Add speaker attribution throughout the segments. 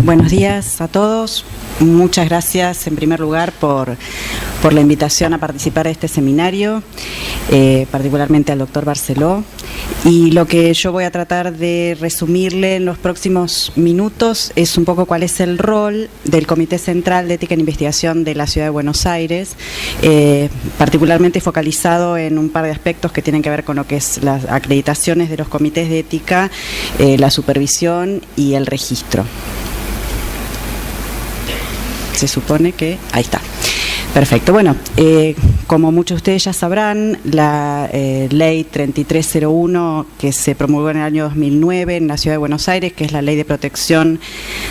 Speaker 1: Buenos días a todos. Muchas gracias en primer lugar por la invitación a participar de este seminario, particularmente al doctor Barceló. Y lo que yo voy a tratar de resumirle en los próximos minutos es un poco cuál es el rol del Comité Central de Ética en Investigación de la Ciudad de Buenos Aires, particularmente focalizado en un par de aspectos que tienen que ver con lo que es las acreditaciones de los comités de ética, la supervisión y el registro. Se supone que... ahí está. Perfecto. Bueno, como muchos de ustedes ya sabrán, la ley 3301 que se promulgó en el año 2009 en la Ciudad de Buenos Aires, que es la ley de protección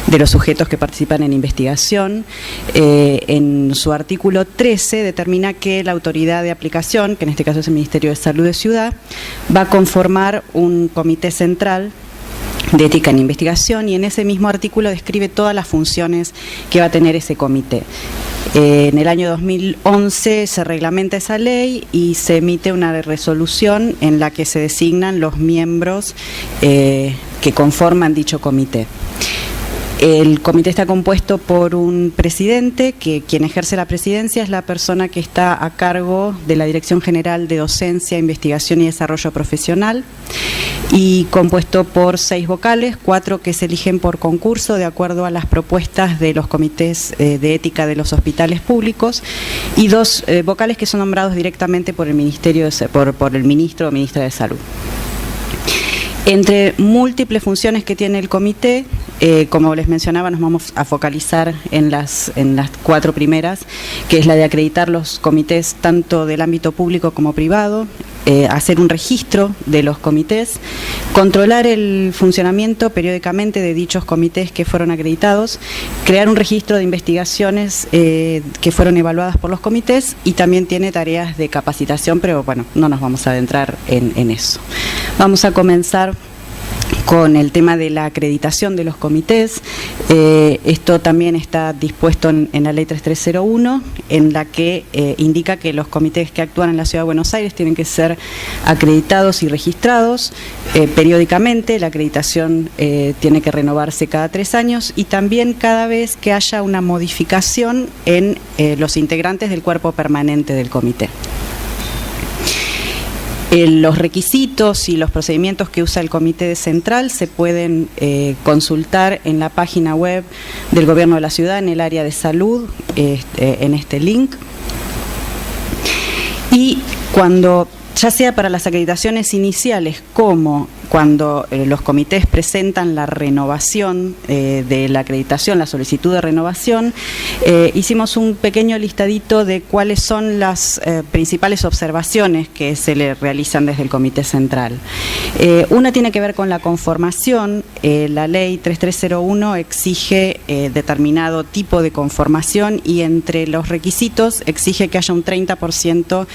Speaker 1: de los sujetos que participan en investigación, en su artículo 13 determina que la autoridad de aplicación, que en este caso es el Ministerio de Salud de Ciudad, va a conformar un comité central de ética en investigación, y en ese mismo artículo describe todas las funciones que va a tener ese comité. En el año 2011 se reglamenta esa ley y se emite una resolución en la que se designan los miembros que conforman dicho comité. El comité está compuesto por un presidente, que quien ejerce la presidencia es la persona que está a cargo de la Dirección General de Docencia, Investigación y Desarrollo Profesional, y compuesto por 6 vocales, 4 que se eligen por concurso de acuerdo a las propuestas de los comités de ética de los hospitales públicos, y 2 vocales que son nombrados directamente por el Ministerio por el ministro o ministra de Salud. Entre múltiples funciones que tiene el comité, como les mencionaba, nos vamos a focalizar en las 4 primeras, que es la de acreditar los comités tanto del ámbito público como privado, hacer un registro de los comités, controlar el funcionamiento periódicamente de dichos comités que fueron acreditados, crear un registro de investigaciones que fueron evaluadas por los comités, y también tiene tareas de capacitación, pero bueno, no nos vamos a adentrar en eso. Vamos a comenzar con el tema de la acreditación de los comités. Esto también está dispuesto en la ley 3301, en la que indica que los comités que actúan en la Ciudad de Buenos Aires tienen que ser acreditados y registrados periódicamente. La acreditación tiene que renovarse cada 3 años, y también cada vez que haya una modificación en los integrantes del cuerpo permanente del comité. Los requisitos y los procedimientos que usa el Comité Central se pueden consultar en la página web del Gobierno de la Ciudad, en el área de salud, en este link. Y cuando, ya sea para las acreditaciones iniciales como cuando los comités presentan la renovación de la acreditación, la solicitud de renovación, hicimos un pequeño listadito de cuáles son las principales observaciones que se le realizan desde el Comité Central. Una tiene que ver con la conformación. La ley 3301 exige determinado tipo de conformación, y entre los requisitos exige que haya un 30%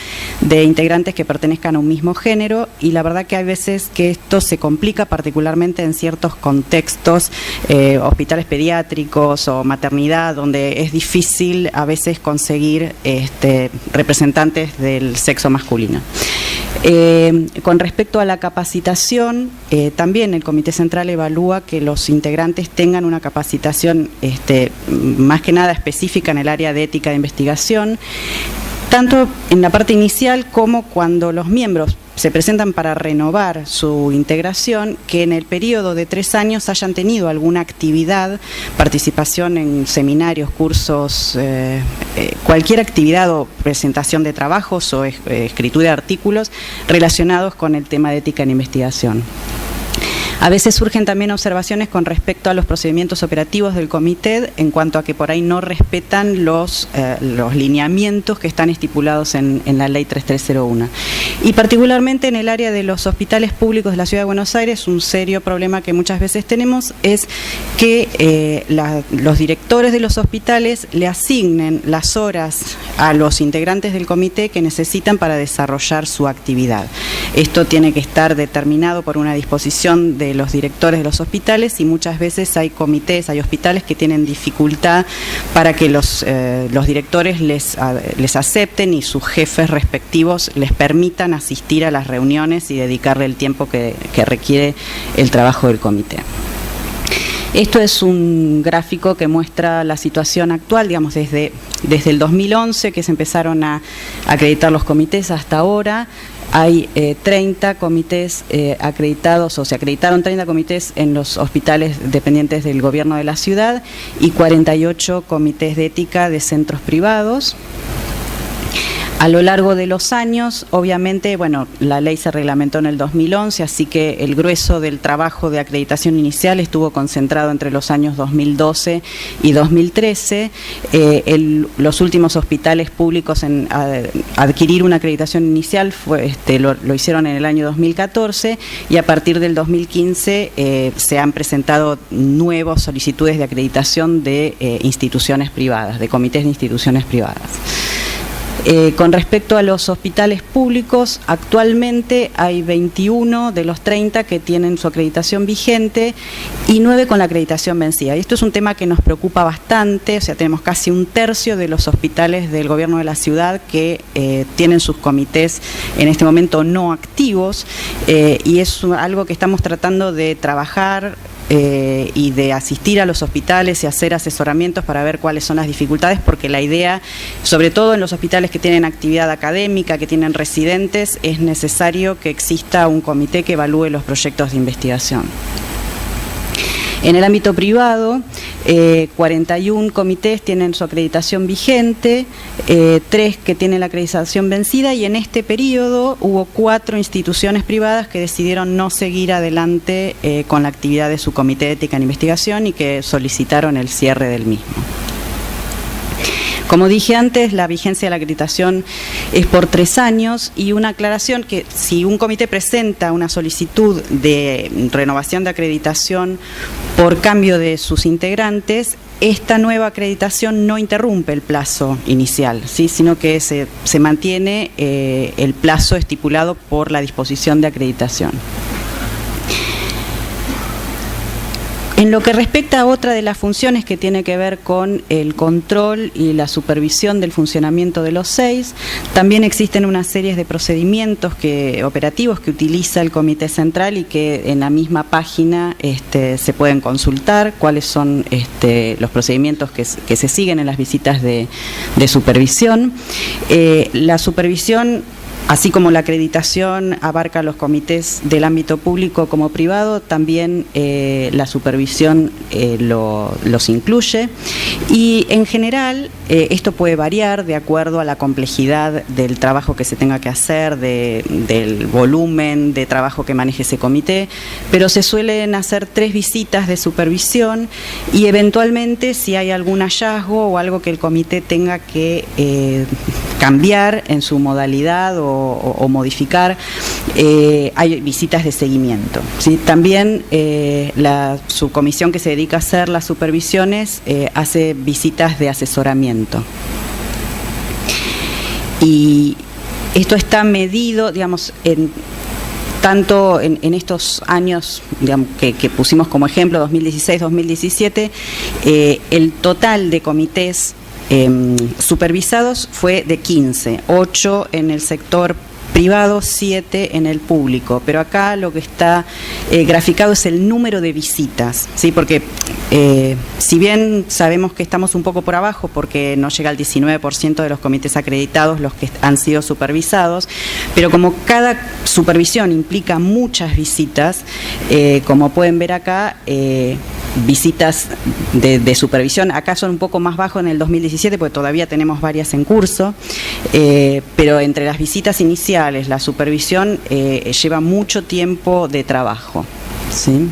Speaker 1: de integrantes que pertenezcan a un mismo género, y la verdad que hay veces que esto se complica, particularmente en ciertos contextos, hospitales pediátricos o maternidad, donde es difícil a veces conseguir representantes del sexo masculino. Con respecto a la capacitación, también el Comité Central evalúa que los integrantes tengan una capacitación más que nada específica en el área de ética de investigación, tanto en la parte inicial como cuando los miembros se presentan para renovar su integración, que en el periodo de 3 años hayan tenido alguna actividad, participación en seminarios, cursos, cualquier actividad o presentación de trabajos o escritura de artículos relacionados con el tema de ética en investigación. A veces surgen también observaciones con respecto a los procedimientos operativos del comité, en cuanto a que por ahí no respetan los lineamientos que están estipulados en la ley 3301. Y particularmente en el área de los hospitales públicos de la Ciudad de Buenos Aires, un serio problema que muchas veces tenemos es que los directores de los hospitales le asignen las horas a los integrantes del comité que necesitan para desarrollar su actividad. Esto tiene que estar determinado por una disposición de los directores de los hospitales, y muchas veces hay comités, hay hospitales que tienen dificultad para que los directores les acepten y sus jefes respectivos les permitan asistir a las reuniones y dedicarle el tiempo que requiere el trabajo del comité. Esto es un gráfico que muestra la situación actual, digamos, desde el 2011, que se empezaron a acreditar los comités hasta ahora. Hay 30 comités acreditados, o se acreditaron 30 comités en los hospitales dependientes del gobierno de la ciudad y 48 comités de ética de centros privados. A lo largo de los años, obviamente, bueno, la ley se reglamentó en el 2011, así que el grueso del trabajo de acreditación inicial estuvo concentrado entre los años 2012 y 2013. Los últimos hospitales públicos en adquirir una acreditación inicial lo hicieron en el año 2014 y a partir del 2015 se han presentado nuevas solicitudes de acreditación de instituciones privadas, de comités de instituciones privadas. Con respecto a los hospitales públicos, actualmente hay 21 de los 30 que tienen su acreditación vigente y 9 con la acreditación vencida. Y esto es un tema que nos preocupa bastante, o sea, tenemos casi un tercio de los hospitales del gobierno de la ciudad que tienen sus comités en este momento no activos y es algo que estamos tratando de trabajar y de asistir a los hospitales y hacer asesoramientos para ver cuáles son las dificultades, porque la idea, sobre todo en los hospitales que tienen actividad académica, que tienen residentes, es necesario que exista un comité que evalúe los proyectos de investigación. En el ámbito privado, 41 comités tienen su acreditación vigente, 3 que tienen la acreditación vencida y en este periodo hubo 4 instituciones privadas que decidieron no seguir adelante con la actividad de su comité de ética en investigación y que solicitaron el cierre del mismo. Como dije antes, la vigencia de la acreditación es por 3 años y una aclaración que si un comité presenta una solicitud de renovación de acreditación por cambio de sus integrantes, esta nueva acreditación no interrumpe el plazo inicial, ¿sí? Sino que se mantiene el plazo estipulado por la disposición de acreditación. En lo que respecta a otra de las funciones que tiene que ver con el control y la supervisión del funcionamiento de los SEIS, también existen una serie de procedimientos operativos que utiliza el Comité Central y que en la misma página se pueden consultar cuáles son los procedimientos que se siguen en las visitas de supervisión. La supervisión, así como la acreditación abarca los comités del ámbito público como privado, también la supervisión los incluye. Y en general esto puede variar de acuerdo a la complejidad del trabajo que se tenga que hacer, del volumen de trabajo que maneje ese comité, pero se suelen hacer 3 visitas de supervisión y eventualmente si hay algún hallazgo o algo que el comité tenga que cambiar en su modalidad o modificar, hay visitas de seguimiento, ¿sí? También la subcomisión que se dedica a hacer las supervisiones hace visitas de asesoramiento. Y esto está medido, digamos, tanto en estos años, digamos, que pusimos como ejemplo, 2016-2017, el total de comités supervisados fue de 15, 8 en el sector privado, 7 en el público, pero acá lo que está graficado es el número de visitas, ¿sí? Porque si bien sabemos que estamos un poco por abajo porque no llega al 19% de los comités acreditados los que han sido supervisados, pero como cada supervisión implica muchas visitas, como pueden ver acá, visitas de supervisión, acá son un poco más bajos en el 2017 porque todavía tenemos varias en curso, pero entre las visitas iniciales, la supervisión lleva mucho tiempo de trabajo, ¿sí?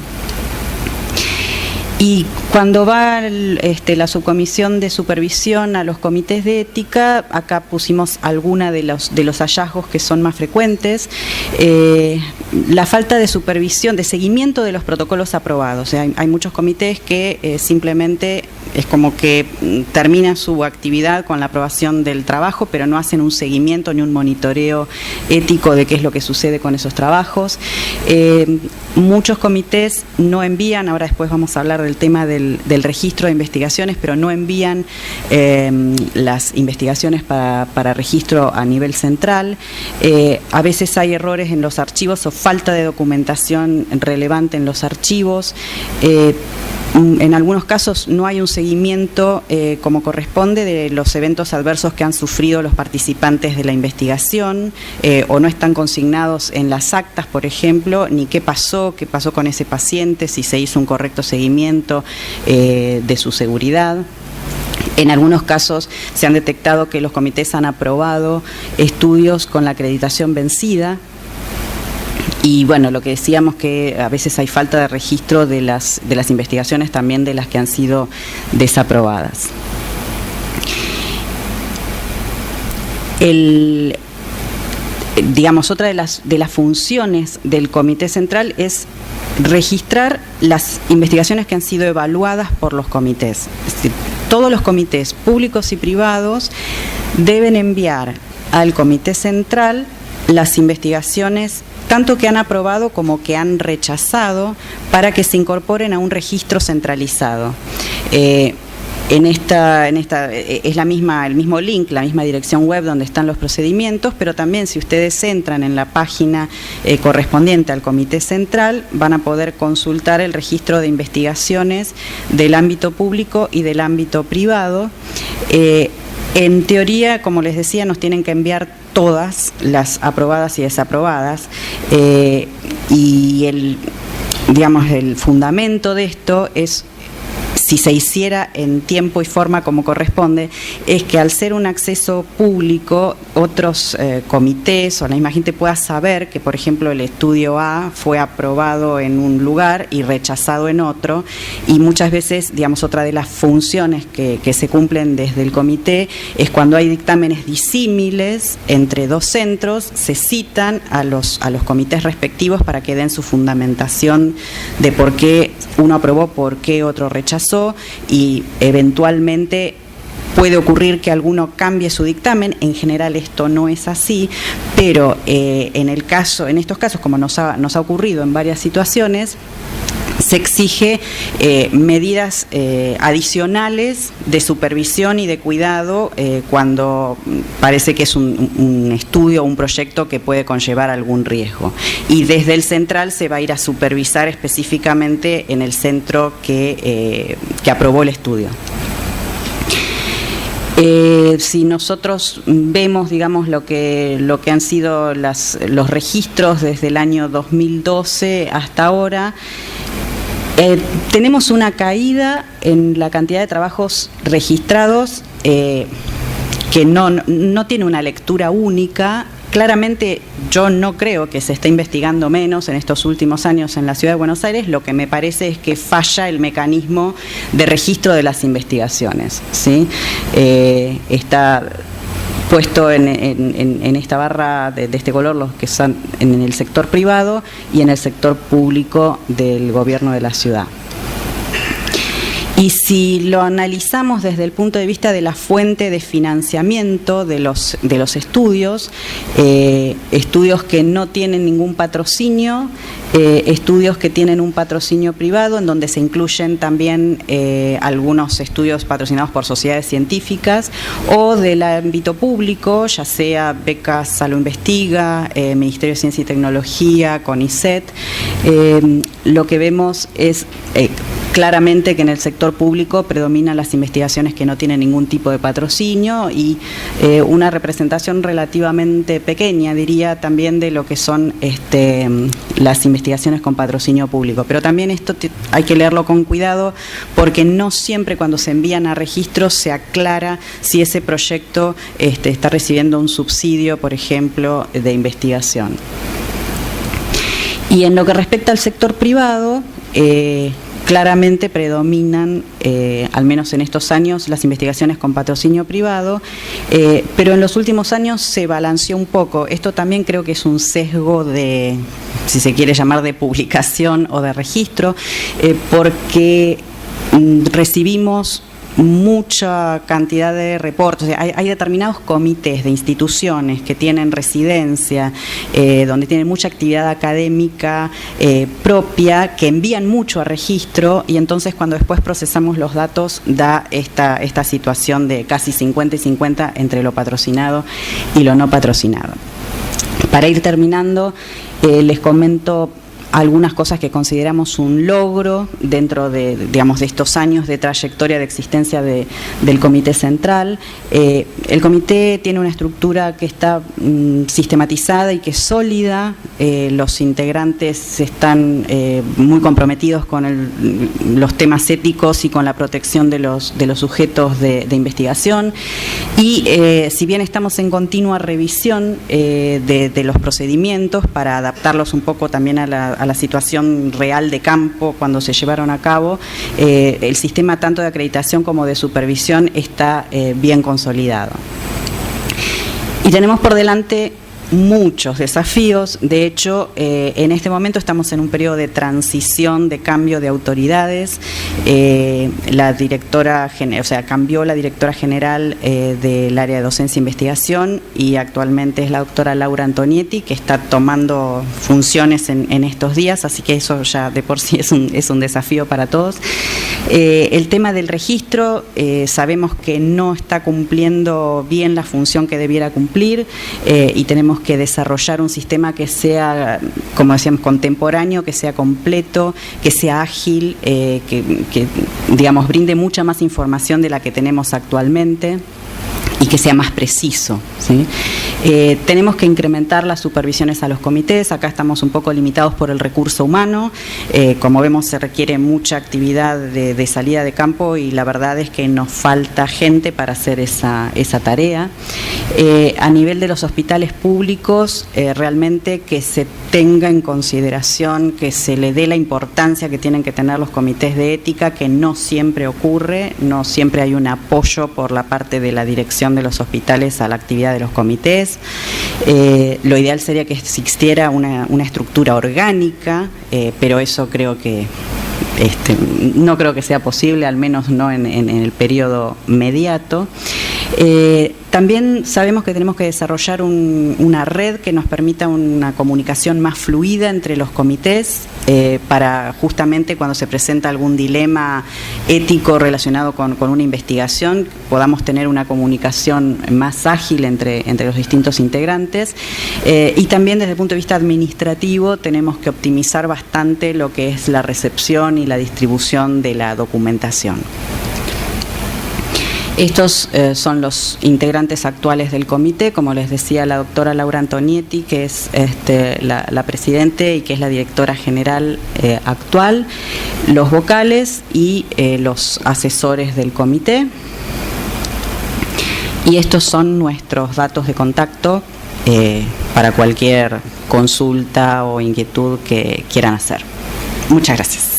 Speaker 1: Y cuando va la subcomisión de supervisión a los comités de ética, acá pusimos alguna de los hallazgos que son más frecuentes. La falta de supervisión, de seguimiento de los protocolos aprobados. O sea, hay muchos comités que simplemente es como que terminan su actividad con la aprobación del trabajo, pero no hacen un seguimiento ni un monitoreo ético de qué es lo que sucede con esos trabajos. Muchos comités no envían, ahora después vamos a hablar del tema del registro de investigaciones, pero no envían las investigaciones para registro a nivel central. A veces hay errores en los archivos o falta de documentación relevante en los archivos. En algunos casos no hay un seguimiento como corresponde de los eventos adversos que han sufrido los participantes de la investigación, o no están consignados en las actas, por ejemplo, ni qué pasó con ese paciente, si se hizo un correcto seguimiento de su seguridad. En algunos casos se han detectado que los comités han aprobado estudios con la acreditación vencida. Y bueno, lo que decíamos, que a veces hay falta de registro de las investigaciones, también de las que han sido desaprobadas. Digamos, otra de las funciones del Comité Central es registrar las investigaciones que han sido evaluadas por los comités. Es decir, todos los comités públicos y privados deben enviar al Comité Central las investigaciones tanto que han aprobado como que han rechazado, para que se incorporen a un registro centralizado. Es el mismo link, la misma dirección web donde están los procedimientos, pero también si ustedes entran en la página correspondiente al Comité Central, van a poder consultar el registro de investigaciones del ámbito público y del ámbito privado. En teoría, como les decía, nos tienen que enviar todas las aprobadas y desaprobadas, y el fundamento de esto es, si se hiciera en tiempo y forma como corresponde, es que al ser un acceso público, otros comités o la misma gente pueda saber que, por ejemplo, el estudio A fue aprobado en un lugar y rechazado en otro, y muchas veces, otra de las funciones que se cumplen desde el comité es cuando hay dictámenes disímiles entre dos centros, se citan a los comités respectivos para que den su fundamentación de por qué uno aprobó, por qué otro rechazó, y eventualmente puede ocurrir que alguno cambie su dictamen. En general esto no es así, pero en estos casos, como nos ha ocurrido en varias situaciones, se exige medidas adicionales de supervisión y de cuidado cuando parece que es un estudio o un proyecto que puede conllevar algún riesgo. Y desde el central se va a ir a supervisar específicamente en el centro que aprobó el estudio. Si nosotros vemos, lo que han sido los registros desde el año 2012 hasta ahora, tenemos una caída en la cantidad de trabajos registrados que no tiene una lectura única. Claramente yo no creo que se esté investigando menos en estos últimos años en la Ciudad de Buenos Aires. Lo que me parece es que falla el mecanismo de registro de las investigaciones, ¿sí? Está puesto en esta barra de este color los que están en el sector privado y en el sector público del gobierno de la ciudad. Y si lo analizamos desde el punto de vista de la fuente de financiamiento de los estudios, estudios que no tienen ningún patrocinio, estudios que tienen un patrocinio privado, en donde se incluyen también algunos estudios patrocinados por sociedades científicas, o del ámbito público, ya sea becas Salud Investiga, Ministerio de Ciencia y Tecnología, CONICET, lo que vemos es claramente que en el sector público predominan las investigaciones que no tienen ningún tipo de patrocinio, y una representación relativamente pequeña, diría, también de lo que son las investigaciones con patrocinio público. Pero también esto hay que leerlo con cuidado, porque no siempre cuando se envían a registros se aclara si ese proyecto está recibiendo un subsidio, por ejemplo, de investigación. Y en lo que respecta al sector privado, claramente predominan, al menos en estos años, las investigaciones con patrocinio privado, pero en los últimos años se balanceó un poco. Esto también creo que es un sesgo de, si se quiere llamar, de publicación o de registro, porque recibimos mucha cantidad de reportes. O sea, hay determinados comités de instituciones que tienen residencia, donde tienen mucha actividad académica propia, que envían mucho a registro, y entonces cuando después procesamos los datos da esta situación de casi 50 y 50 entre lo patrocinado y lo no patrocinado. Para ir terminando, les comento algunas cosas que consideramos un logro dentro de, digamos, de estos años de trayectoria de existencia del Comité Central. El Comité tiene una estructura que está sistematizada y que es sólida. Los integrantes están muy comprometidos con los temas éticos y con la protección de los sujetos de investigación. Y si bien estamos en continua revisión de los procedimientos para adaptarlos un poco también a la situación real de campo cuando se llevaron a cabo, el sistema tanto de acreditación como de supervisión está bien consolidado. Y tenemos por delante muchos desafíos. De hecho, en este momento estamos en un periodo de transición, de cambio de autoridades. La directora, cambió la directora general del área de docencia e investigación y actualmente es la doctora Laura Antonietti, que está tomando funciones en estos días, así que eso ya de por sí es un desafío para todos. El tema del registro, sabemos que no está cumpliendo bien la función que debiera cumplir y tenemos que desarrollar un sistema que sea, como decíamos, contemporáneo, que sea completo, que sea ágil, que digamos, brinde mucha más información de la que tenemos actualmente y que sea más preciso, ¿sí? Tenemos que incrementar las supervisiones a los comités. Acá estamos un poco limitados por el recurso humano. Como vemos, se requiere mucha actividad de salida de campo y la verdad es que nos falta gente para hacer esa tarea. A nivel de los hospitales públicos, realmente que se tenga en consideración, que se le dé la importancia que tienen que tener los comités de ética, que no siempre ocurre, no siempre hay un apoyo por la parte de la dirección de los hospitales a la actividad de los comités. Lo ideal sería que existiera una estructura orgánica, pero eso creo que no creo que sea posible, al menos no en el periodo inmediato. También sabemos que tenemos que desarrollar una red que nos permita una comunicación más fluida entre los comités para justamente cuando se presenta algún dilema ético relacionado con una investigación podamos tener una comunicación más ágil entre los distintos integrantes. Y también desde el punto de vista administrativo tenemos que optimizar bastante lo que es la recepción y la distribución de la documentación. Estos son los integrantes actuales del comité, como les decía la doctora Laura Antonietti, que es la presidente y que es la directora general actual, los vocales y los asesores del comité. Y estos son nuestros datos de contacto para cualquier consulta o inquietud que quieran hacer. Muchas gracias.